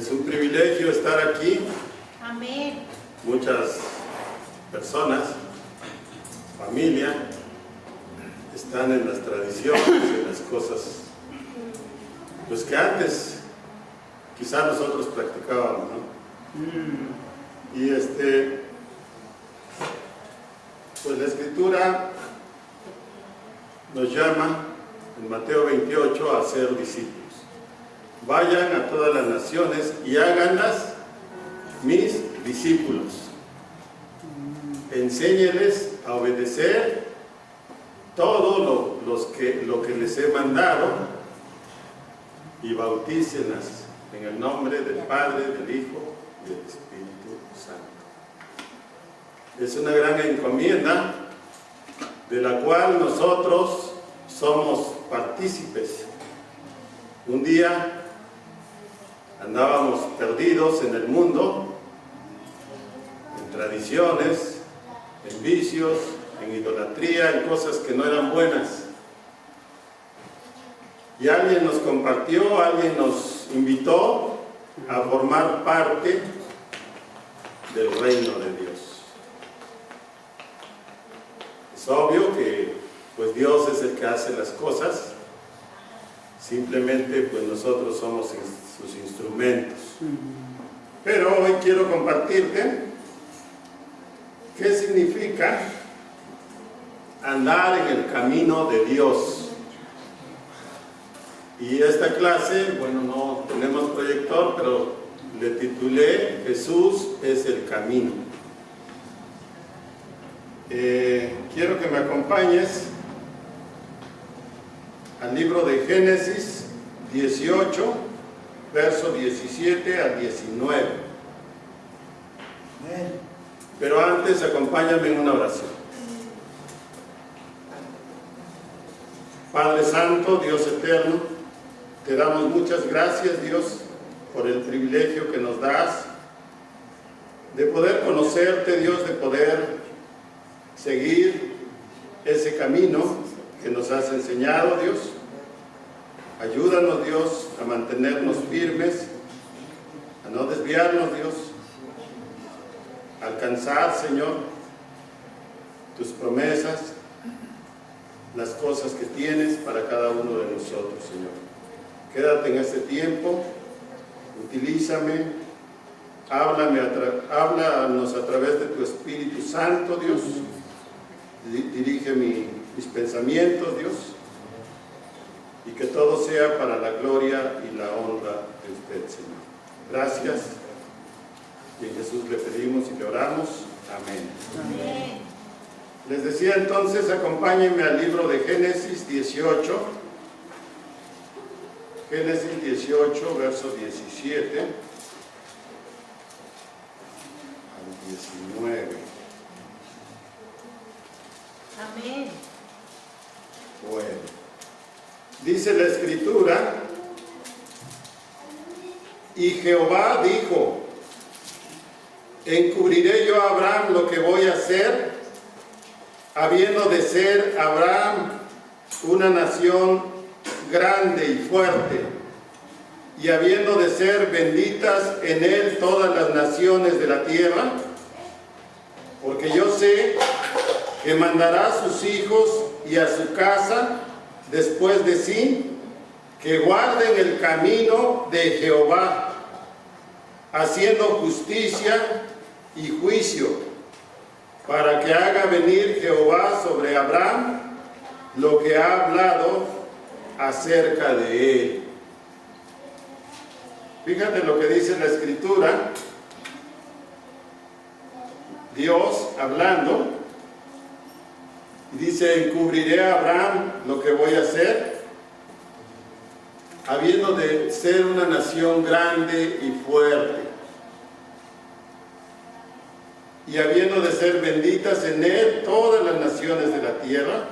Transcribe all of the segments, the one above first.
Es un privilegio estar aquí. Amén. Muchas personas, familia, están en las tradiciones, en las cosas pues que antes quizás nosotros practicábamos, ¿no? Y pues la Escritura nos llama en Mateo 28 a ser discípulos. Vayan a todas las naciones y háganlas mis discípulos. Enséñeles a obedecer todo lo que les he mandado y bautícenlas en el nombre del Padre, del Hijo y del Espíritu Santo. Es una gran encomienda de la cual nosotros somos partícipes. Un día andábamos perdidos en el mundo, en tradiciones, en vicios, en idolatría, en cosas que no eran buenas. Y alguien nos compartió, alguien nos invitó a formar parte del reino de Dios. Es obvio que pues Dios es el que hace las cosas, simplemente pues nosotros somos sus instrumentos. Pero hoy quiero compartirte qué significa andar en el camino de Dios. Y esta clase, bueno, no tenemos proyector, pero le titulé Jesús es el camino. Quiero que me acompañes al libro de Génesis 18, verso 17 al 19. Pero antes, acompáñame en una oración. Padre Santo, Dios eterno, te damos muchas gracias, Dios, por el privilegio que nos das de poder conocerte, Dios, de poder seguir ese camino que nos has enseñado, Dios. Ayúdanos, Dios, a mantenernos firmes, a no desviarnos, Dios, a alcanzar, Señor, tus promesas, las cosas que tienes para cada uno de nosotros, Señor. Quédate en este tiempo, utilízame, háblanos a través de tu Espíritu Santo, Dios. Dirige mis pensamientos, Dios, y que todo sea para la gloria y la honra de usted, Señor. Gracias. Y en Jesús le pedimos y le oramos. Amén. Amén. Les decía entonces, acompáñenme al libro de Génesis 18. Génesis 18, verso 17 al 19. Amén. Bueno, dice la Escritura, y Jehová dijo, encubriré yo a Abraham lo que voy a hacer, habiendo de ser Abraham una nación grande y fuerte, y habiendo de ser benditas en él todas las naciones de la tierra, porque yo sé que mandará a sus hijos y a su casa después de sí, que guarden el camino de Jehová, haciendo justicia y juicio, para que haga venir Jehová sobre Abraham lo que ha hablado acerca de él. Fíjate lo que dice la Escritura, Dios hablando, y dice, encubriré a Abraham lo que voy a hacer, habiendo de ser una nación grande y fuerte, y habiendo de ser benditas en él todas las naciones de la tierra,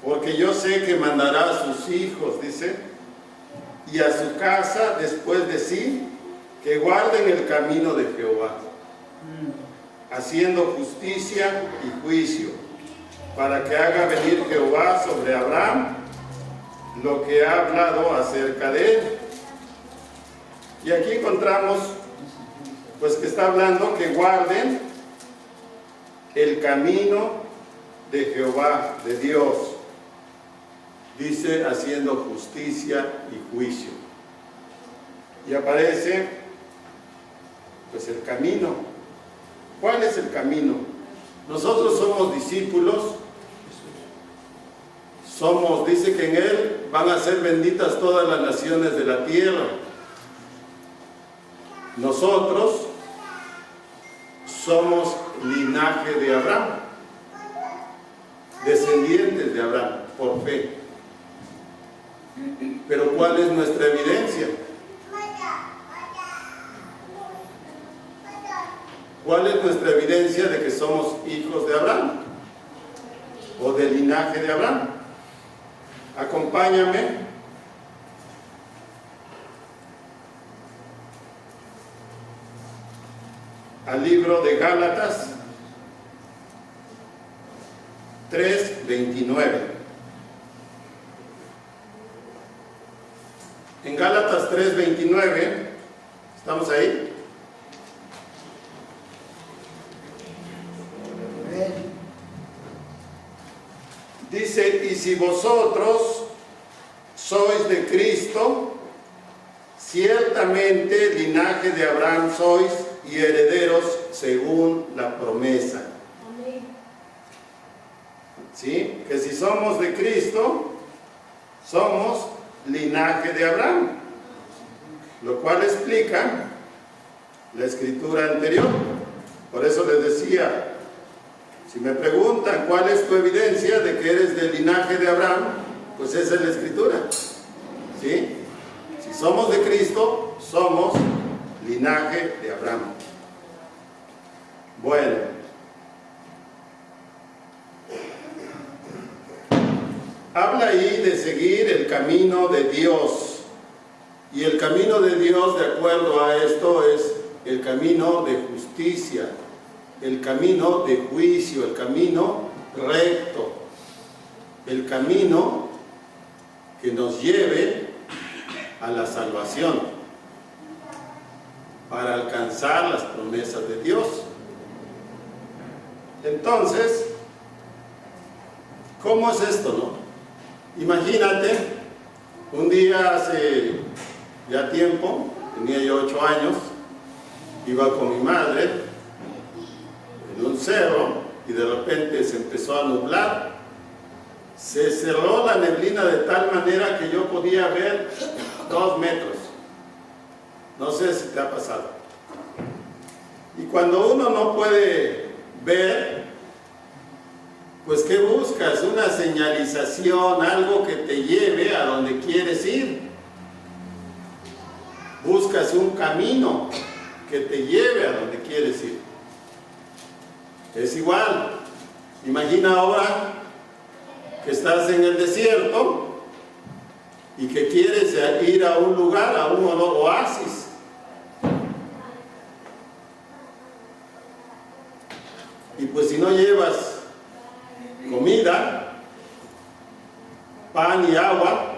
porque yo sé que mandará a sus hijos, dice, y a su casa después de sí, que guarden el camino de Jehová, haciendo justicia y juicio, para que haga venir Jehová sobre Abraham lo que ha hablado acerca de él. Y aquí encontramos, pues que está hablando que guarden el camino de Jehová, de Dios. Dice, haciendo justicia y juicio. Y aparece, pues el camino. ¿Cuál es el camino? Nosotros somos discípulos. Dice que en Él van a ser benditas todas las naciones de la tierra. Nosotros somos linaje de Abraham, descendientes de Abraham, por fe. Pero ¿cuál es nuestra evidencia? ¿Cuál es nuestra evidencia de que somos hijos de Abraham? O del linaje de Abraham. Acompáñame al libro de Gálatas 3:29. En Gálatas 3:29, ¿estamos ahí? Dice, y si vosotros sois de Cristo, ciertamente linaje de Abraham sois y herederos según la promesa. Amén. ¿Sí? Que si somos de Cristo, somos linaje de Abraham. Lo cual explica la escritura anterior. Por eso les decía, si me preguntan cuál es tu evidencia de que eres del linaje de Abraham, pues esa es la escritura. ¿Sí? Si somos de Cristo, somos linaje de Abraham. Bueno. Habla ahí de seguir el camino de Dios. Y el camino de Dios, de acuerdo a esto, es el camino de justicia, el camino de juicio, el camino recto, el camino que nos lleve a la salvación, para alcanzar las promesas de Dios. Entonces, ¿cómo es esto, no? Imagínate, un día hace ya tiempo, tenía yo 8 años, iba con mi madre en un cerro y de repente se empezó a nublar. Se cerró la neblina de tal manera que yo podía ver 2 metros. No sé si te ha pasado. Y cuando uno no puede ver, pues ¿qué buscas? Una señalización, algo que te lleve a donde quieres ir. Buscas un camino que te lleve a donde quieres ir. Es igual. Imagina ahora que estás en el desierto y que quieres ir a un lugar, a un oasis. Y pues si no llevas comida, pan y agua,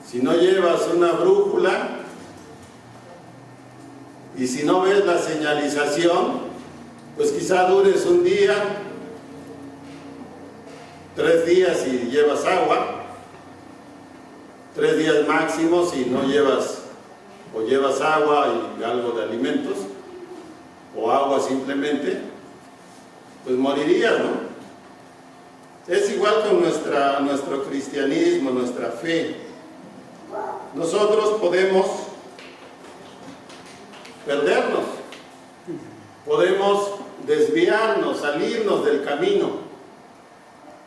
si no llevas una brújula y si no ves la señalización, pues quizá dures un día, 3 días si llevas agua, 3 días máximo si no llevas o llevas agua y algo de alimentos o agua simplemente, pues morirías, ¿no? Es igual con nuestro cristianismo, nuestra fe. Nosotros podemos perdernos, podemos desviarnos, salirnos del camino.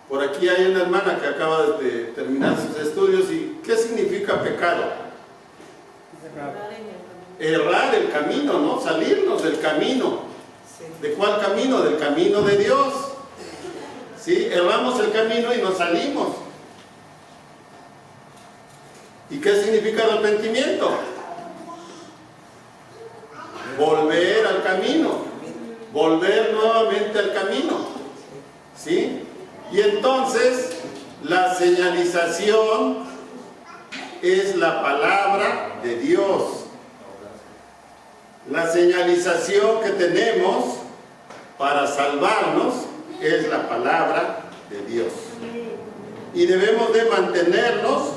Por aquí hay una hermana que acaba de terminar sus estudios. ¿Y qué significa pecado? Errar el camino, ¿no? Salirnos del camino. ¿De cuál camino? Del camino de Dios. ¿Sí? Erramos el camino y nos salimos. ¿Y qué significa arrepentimiento? Volver al camino. Volver nuevamente al camino. ¿Sí? Y entonces la señalización es la palabra de Dios. La señalización que tenemos para salvarnos es la palabra de Dios. Y debemos de mantenernos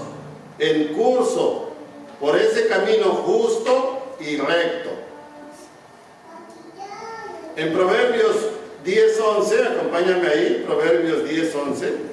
en curso por ese camino justo y recto. En Proverbios 10:11, acompáñame ahí, Proverbios 10:11.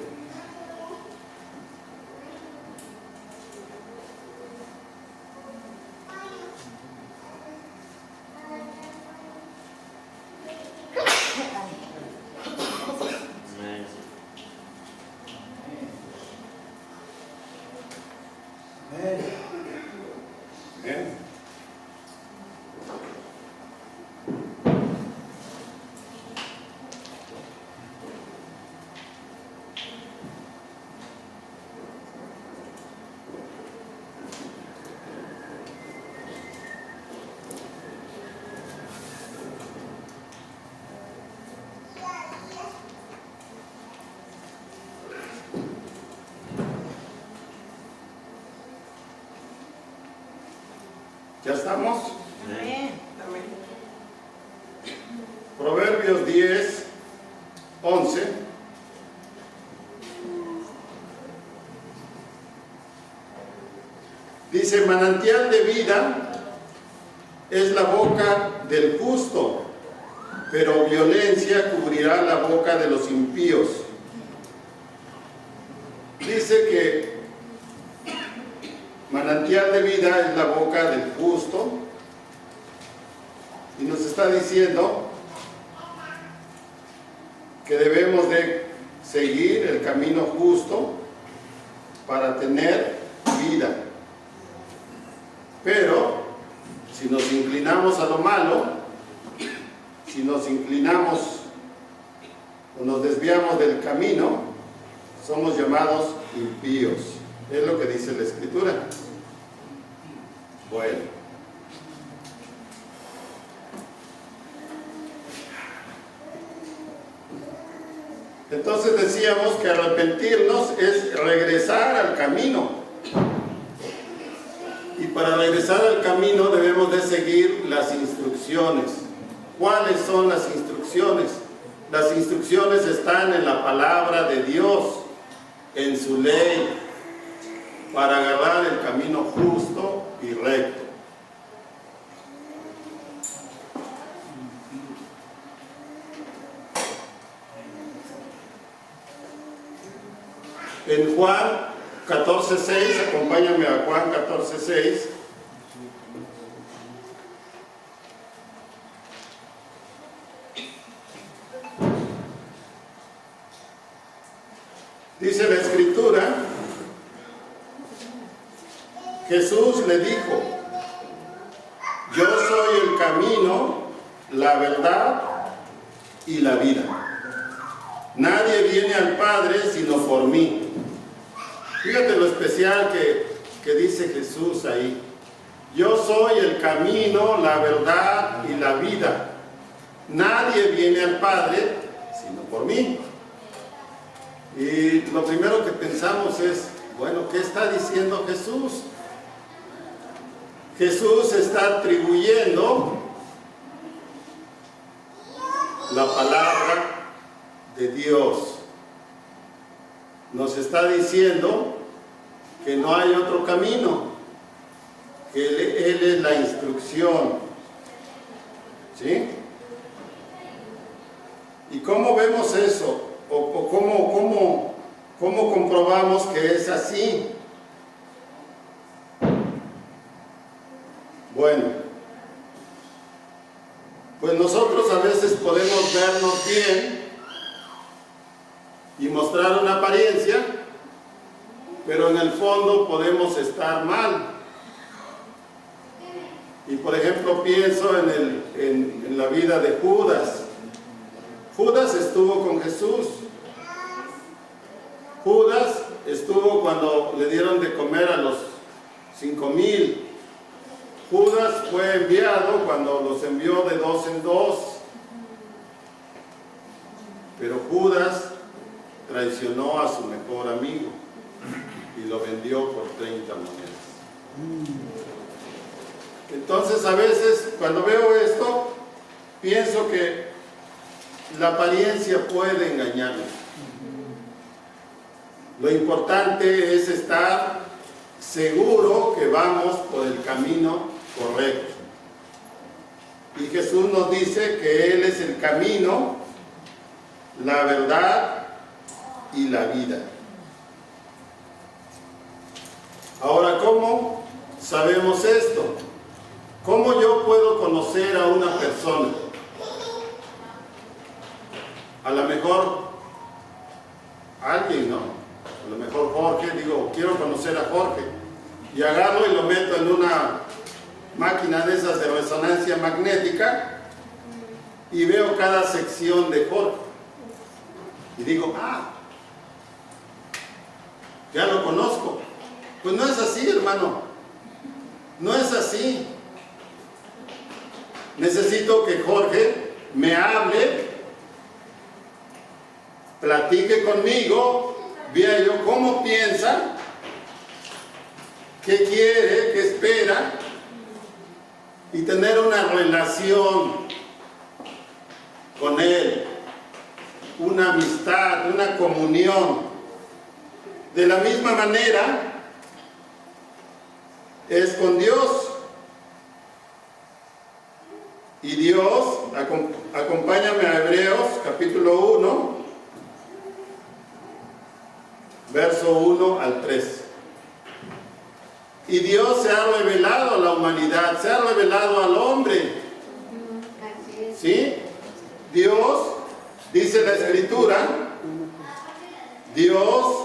¿Ya estamos? Amén. Proverbios 10:11. Dice, manantial de vida es la boca del justo, pero violencia cubrirá la boca de los impíos. Dice que manantial de vida es la boca del justo, y nos está diciendo que debemos de seguir el camino justo para tener vida. Pero si nos inclinamos a lo malo, si nos inclinamos o nos desviamos del camino, somos llamados impíos. Es lo que dice la Escritura. Bueno. Entonces decíamos que arrepentirnos es regresar al camino. Y para regresar al camino debemos de seguir las instrucciones. ¿Cuáles son las instrucciones? Las instrucciones están en la palabra de Dios, en su ley, para agarrar el camino justo y recto. En Juan 14:6, acompáñame a Juan 14:6. Dice la Escritura, Jesús le dijo, yo soy el camino, la verdad y la vida. Nadie viene al Padre sino por mí. Fíjate lo especial que dice Jesús ahí. Yo soy el camino, la verdad y la vida. Nadie viene al Padre sino por mí. Y lo primero que pensamos es, bueno, ¿qué está diciendo Jesús? Jesús está atribuyendo la palabra de Dios. Nos está diciendo que no hay otro camino, que Él es la instrucción. ¿Sí? ¿Y cómo vemos eso? ¿O cómo comprobamos que es así? Bueno, pues nosotros a veces podemos vernos bien y mostrar una apariencia, pero en el fondo podemos estar mal. Y por ejemplo pienso en la vida de Judas. Judas estuvo con Jesús. Judas estuvo cuando le dieron de comer a los 5,000. Judas fue enviado cuando los envió de 2 en 2. Pero Judas traicionó a su mejor amigo y lo vendió por 30 monedas. Entonces a veces cuando veo esto, pienso que la apariencia puede engañarnos. Lo importante es estar seguro que vamos por el camino correcto. Y Jesús nos dice que Él es el camino, la verdad y la vida. Ahora, ¿cómo sabemos esto? ¿Cómo yo puedo conocer a una persona? A lo mejor alguien, ¿no? A lo mejor Jorge, digo, quiero conocer a Jorge. Y agarro y lo meto en una máquina de esas de resonancia magnética y veo cada sección de Jorge. Y digo, ya lo conozco. Pues no es así, hermano. No es así. Necesito que Jorge me hable, platique conmigo, vea yo cómo piensa, qué quiere, qué espera, y tener una relación con él, una amistad, una comunión. De la misma manera es con Dios. Y Dios, acompáñame a Hebreos capítulo 1, verso 1 al 3. Y Dios se ha revelado a la humanidad, se ha revelado al hombre. ¿Sí? Dios, dice la Escritura, Dios,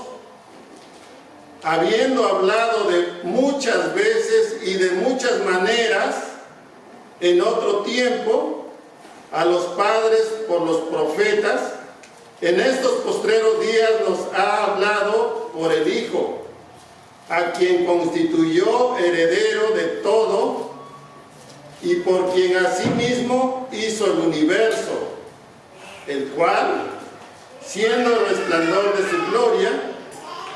habiendo hablado de muchas veces y de muchas maneras, en otro tiempo, a los padres por los profetas, en estos postreros días nos ha hablado por el Hijo, a quien constituyó heredero de todo y por quien asimismo hizo el universo, el cual, siendo el resplandor de su gloria,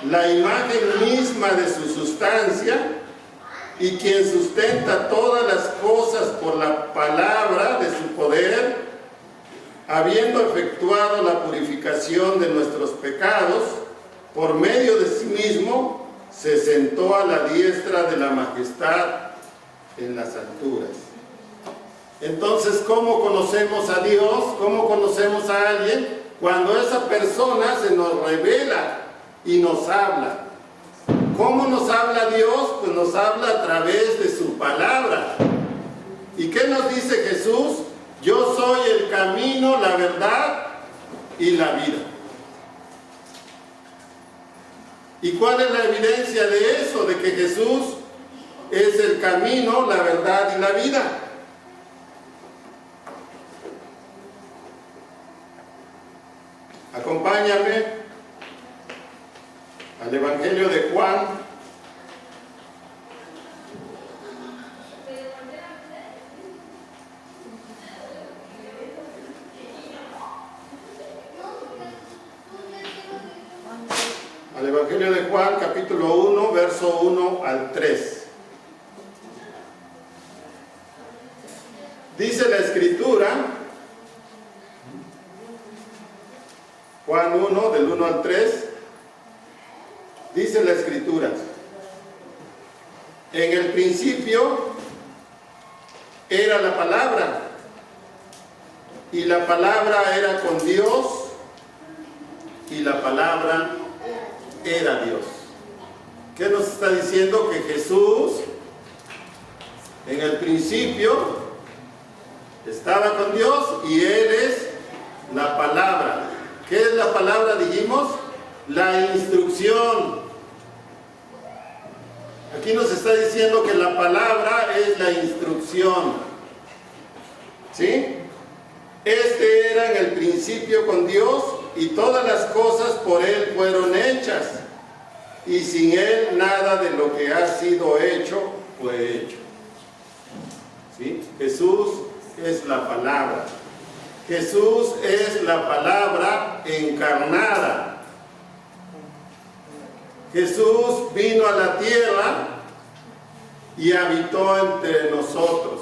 la imagen misma de su sustancia, y quien sustenta todas las cosas por la palabra de su poder, habiendo efectuado la purificación de nuestros pecados, por medio de sí mismo, se sentó a la diestra de la majestad en las alturas. Entonces, ¿cómo conocemos a Dios? ¿Cómo conocemos a alguien? Cuando esa persona se nos revela y nos habla. ¿Cómo nos habla Dios? Pues nos habla a través de su palabra. ¿Y qué nos dice Jesús? Yo soy el camino, la verdad y la vida. ¿Y cuál es la evidencia de eso? De que Jesús es el camino, la verdad y la vida. Acompáñame al Evangelio de Juan, capítulo 1, verso 1 al 3. Dice la Escritura, Juan 1, del 1 al 3, dice la Escritura: en el principio era la palabra, y la palabra era con Dios, y la palabra era Dios. ¿Qué nos está diciendo? Que Jesús en el principio estaba con Dios y Él es la palabra. ¿Qué es la palabra? Dijimos, la instrucción. Aquí nos está diciendo que la palabra es la instrucción. ¿Sí? Este era en el principio con Dios y todas las cosas por Él fueron hechas. Y sin Él nada de lo que ha sido hecho fue hecho. ¿Sí? Jesús es la palabra. Jesús es la palabra encarnada. Jesús vino a la tierra y habitó entre nosotros.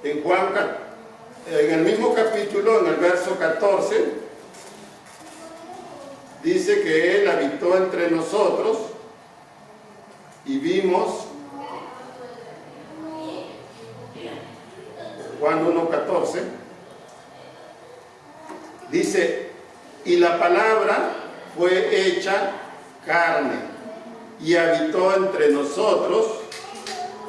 En el mismo capítulo, en el verso 14, dice que Él habitó entre nosotros y vimos, Juan 1:14, dice, y la palabra fue hecha carne y habitó entre nosotros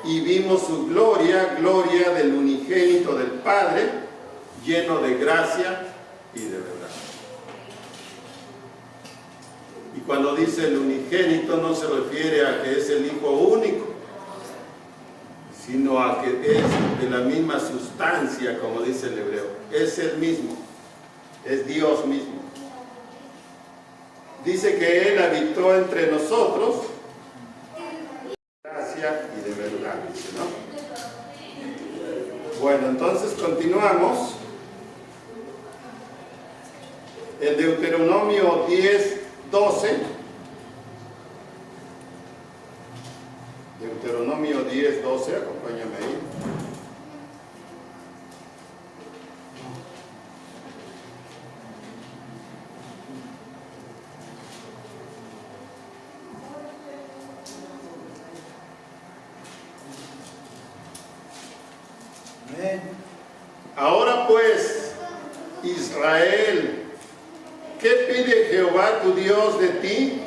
y vimos su gloria, gloria del unigénito del Padre, lleno de gracia y de verdad. Y cuando dice el unigénito no se refiere a que es el Hijo único, sino a que es de la misma sustancia, como dice el hebreo. Es el mismo, es Dios mismo. Dice que Él habitó entre nosotros, gracia y de verdad, dice, ¿no? Bueno, entonces continuamos. En Deuteronomio 10:12, Deuteronomio 10:12, acompáñame ahí. Ahora pues, Israel, ¿qué pide Jehová tu Dios de ti?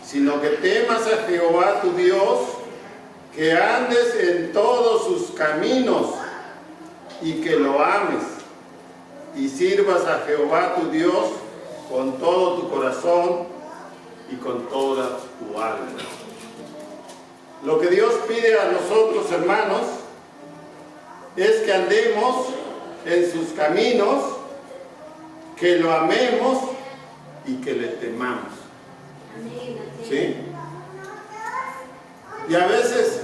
Sino que temas a Jehová tu Dios, que andes en todos sus caminos y que lo ames y sirvas a Jehová tu Dios con todo tu corazón y con toda tu alma. Lo que Dios pide a nosotros, hermanos, es que andemos en sus caminos, que lo amemos y que le temamos. ¿Sí? Y a veces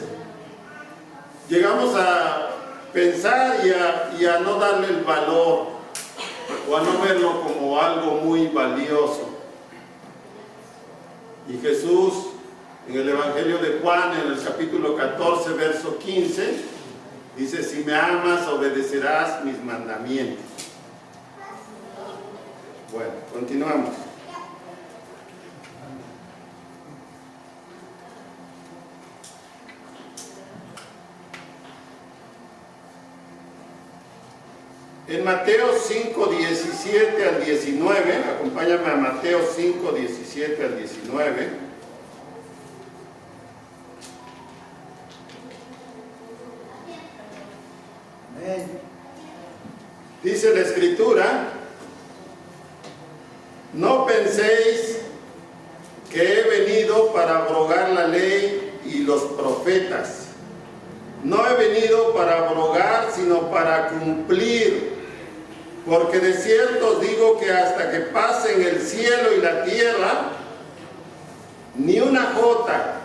llegamos a pensar y a no darle el valor o a no verlo como algo muy valioso. Y Jesús, en el Evangelio de Juan, en el capítulo 14, verso 15, dice, si me amas, obedecerás mis mandamientos. Bueno, continuamos. En Mateo 5, 17 al 19, acompáñame a Mateo 5, 17 al 19. Dice la Escritura, no penséis que he venido para abrogar la ley y los profetas. No he venido para abrogar, sino para cumplir. Porque de cierto os digo que hasta que pasen el cielo y la tierra, ni una jota,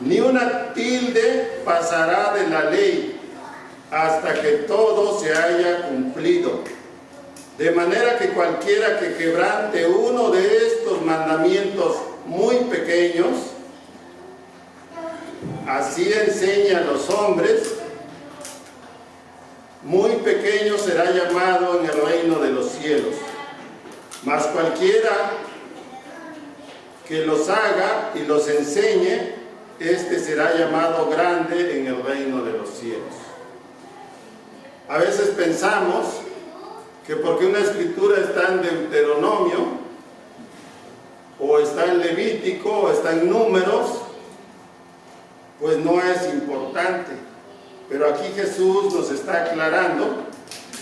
ni una tilde pasará de la ley, hasta que todo se haya cumplido. De manera que cualquiera que quebrante uno de estos mandamientos muy pequeños, así enseña a los hombres, muy pequeño será llamado en el reino de los cielos. Mas cualquiera que los haga y los enseñe, este será llamado grande en el reino de los cielos. A veces pensamos que porque una escritura está en Deuteronomio, o está en Levítico, o está en Números, pues no es importante. Pero aquí Jesús nos está aclarando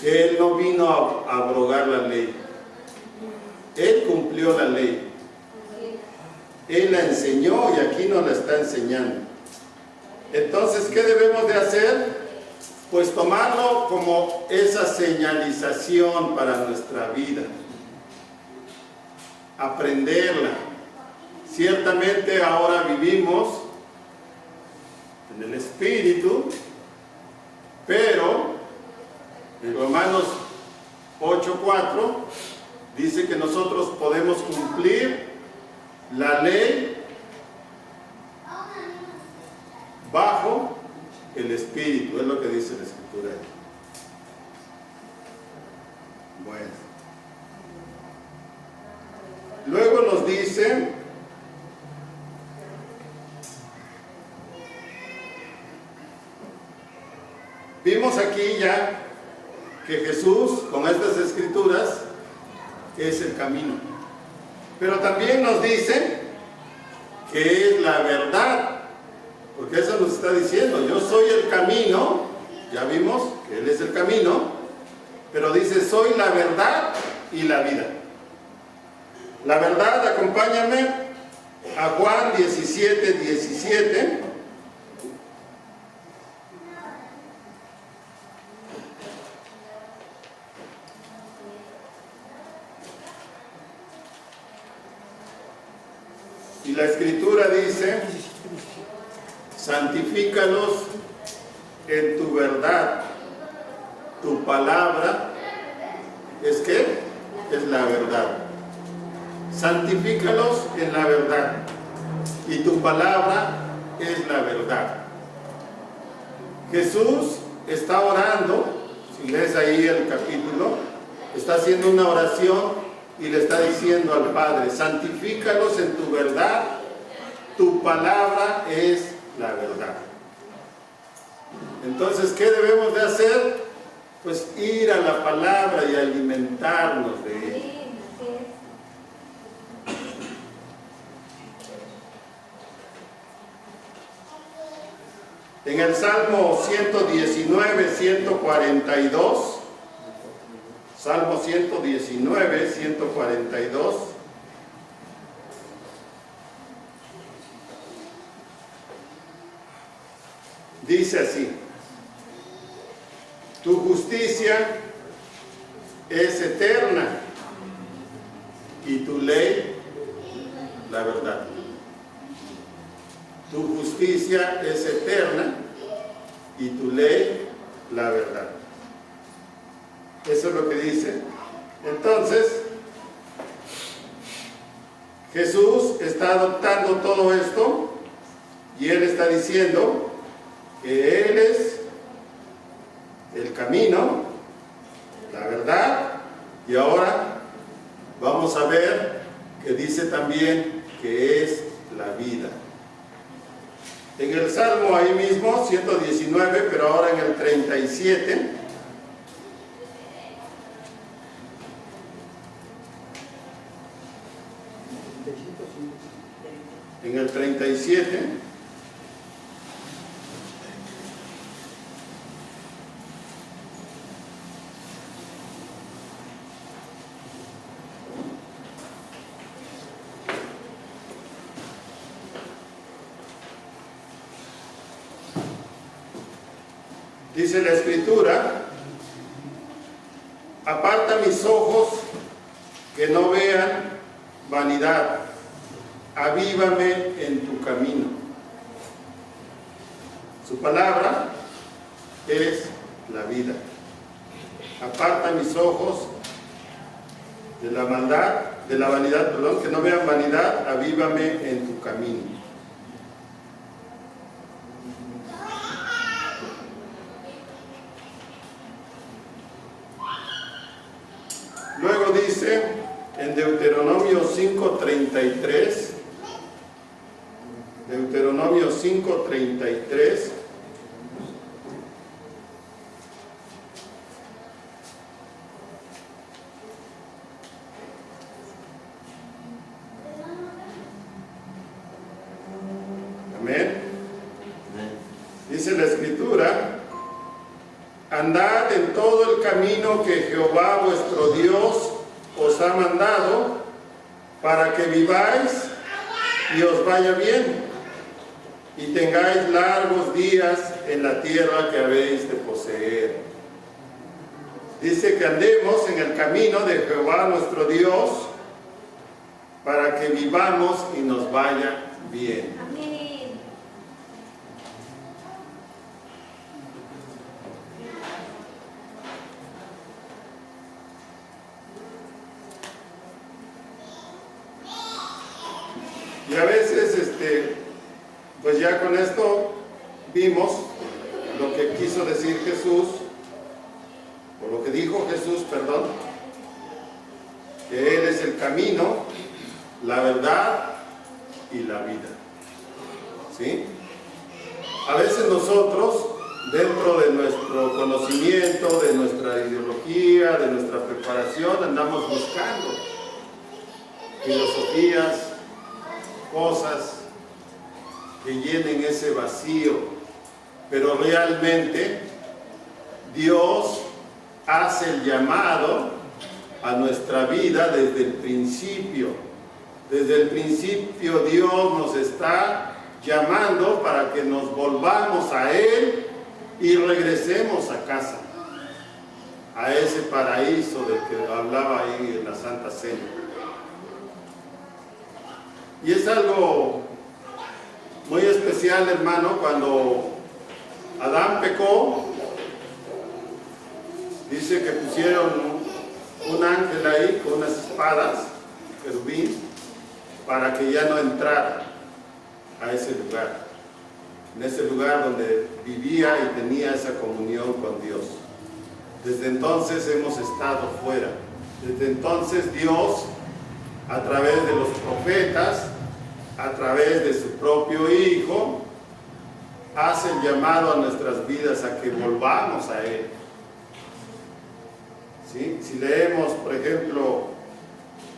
que Él no vino a abrogar la ley. Él cumplió la ley. Él la enseñó y aquí nos la está enseñando. Entonces, ¿qué debemos de hacer? Pues tomarlo como esa señalización para nuestra vida. Aprenderla. Ciertamente ahora vivimos en el Espíritu, pero en Romanos 8:4 dice que nosotros podemos cumplir la ley bajo el Espíritu, es lo que dice la Escritura ahí. Bueno. Luego nos dice, vimos aquí ya que Jesús con estas escrituras es el camino, pero también nos dice que es la verdad, porque eso nos está diciendo, yo soy el camino, ya vimos que Él es el camino, pero dice soy la verdad y la vida. La verdad, acompáñame a Juan 17:17. Y la Escritura dice, santifícalos en tu verdad, tu palabra, ¿es qué? Es la verdad. Santifícalos en la verdad, y tu palabra es la verdad. Jesús está orando, si lees ahí el capítulo, está haciendo una oración y le está diciendo al Padre, santifícalos en tu verdad, tu palabra es la verdad. Entonces, ¿qué debemos de hacer? Pues ir a la palabra y alimentarnos de ella. En el Salmo 119, 142, Salmo 119, 142, dice así, tu justicia es eterna y tu ley la verdad. Tu justicia es eterna y tu ley la verdad. Eso es lo que dice. Entonces, Jesús está adoptando todo esto y Él está diciendo que Él es el camino, la verdad, y ahora vamos a ver que dice también que es la vida. En el Salmo ahí mismo, 119, pero ahora en el 37, en el 37, dice la Escritura, aparta mis ojos que no vean vanidad, avívame en tu camino. Su palabra es la vida. Aparta mis ojos de la maldad, de la vanidad, perdón, que no vean vanidad, avívame en tu camino. Luego dice en Deuteronomio 5:33, Deuteronomio 5:33, amén. Dice la Escritura, andad en todo el camino que Jehová vuestro Dios os ha mandado, para que viváis y os vaya bien, y tengáis largos días en la tierra que habéis de poseer. Dice que andemos en el camino de Jehová nuestro Dios, para que vivamos y nos vaya bien. Amén. Y a veces, pues ya con esto vimos lo que quiso decir Jesús, o lo que dijo Jesús, perdón, que Él es el camino, la verdad y la vida. ¿Sí? A veces nosotros, dentro de nuestro conocimiento, de nuestra ideología, de nuestra preparación, andamos buscando filosofías, cosas que llenen ese vacío, pero realmente Dios hace el llamado a nuestra vida desde el principio. Desde el principio Dios nos está llamando para que nos volvamos a Él y regresemos a casa, a ese paraíso del que hablaba ahí en la Santa Cena. Y es algo muy especial, hermano, cuando Adán pecó, dice que pusieron un ángel ahí con unas espadas, querubín, para que ya no entrara a ese lugar, en ese lugar donde vivía y tenía esa comunión con Dios. Desde entonces hemos estado fuera. Desde entonces Dios, a través de los profetas, a través de su propio Hijo, hace el llamado a nuestras vidas a que volvamos a Él. ¿Sí? Si leemos, por ejemplo,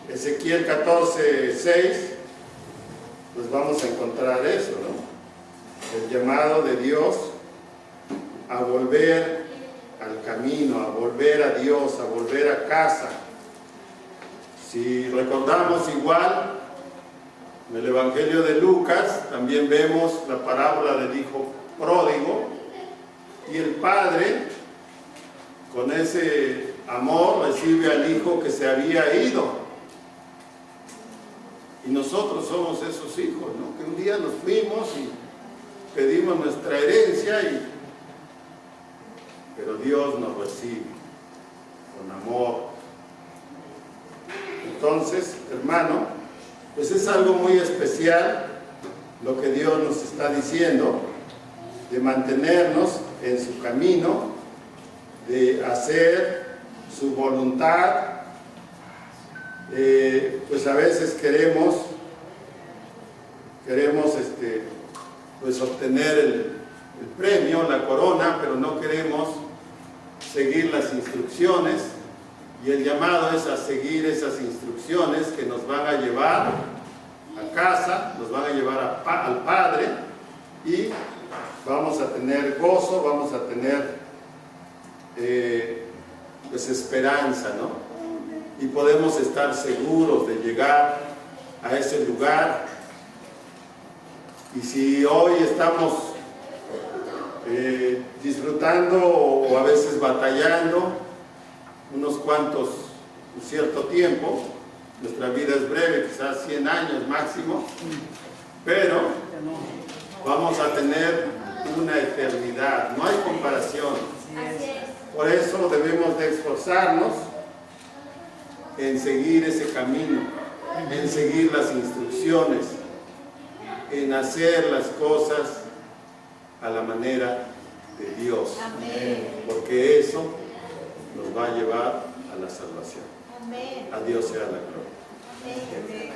Ezequiel 14:6, pues vamos a encontrar eso, ¿no? El llamado de Dios a volver al camino, a volver a Dios, a volver a casa. Si recordamos igual, en el Evangelio de Lucas también vemos la parábola del hijo pródigo, y el padre, con ese amor, recibe al hijo que se había ido. Y nosotros somos esos hijos, ¿no? Que un día nos fuimos y pedimos nuestra herencia, pero Dios nos recibe con amor. Entonces, hermano, pues es algo muy especial lo que Dios nos está diciendo, de mantenernos en su camino, de hacer su voluntad. Pues a veces queremos pues obtener el premio, la corona, pero no queremos seguir las instrucciones, y el llamado es a seguir esas instrucciones que nos van a llevar a casa, nos van a llevar al Padre, y vamos a tener gozo, vamos a tener pues esperanza, ¿no? Y podemos estar seguros de llegar a ese lugar. Y si hoy estamos disfrutando o a veces batallando unos cuantos, un cierto tiempo, nuestra vida es breve, quizás 100 años máximo, pero vamos a tener una eternidad, no hay comparación. Por eso debemos de esforzarnos en seguir ese camino, en seguir las instrucciones, en hacer las cosas a la manera de Dios. Amén. Porque eso nos va a llevar a la salvación. Amén. A Dios sea la gloria. Amén.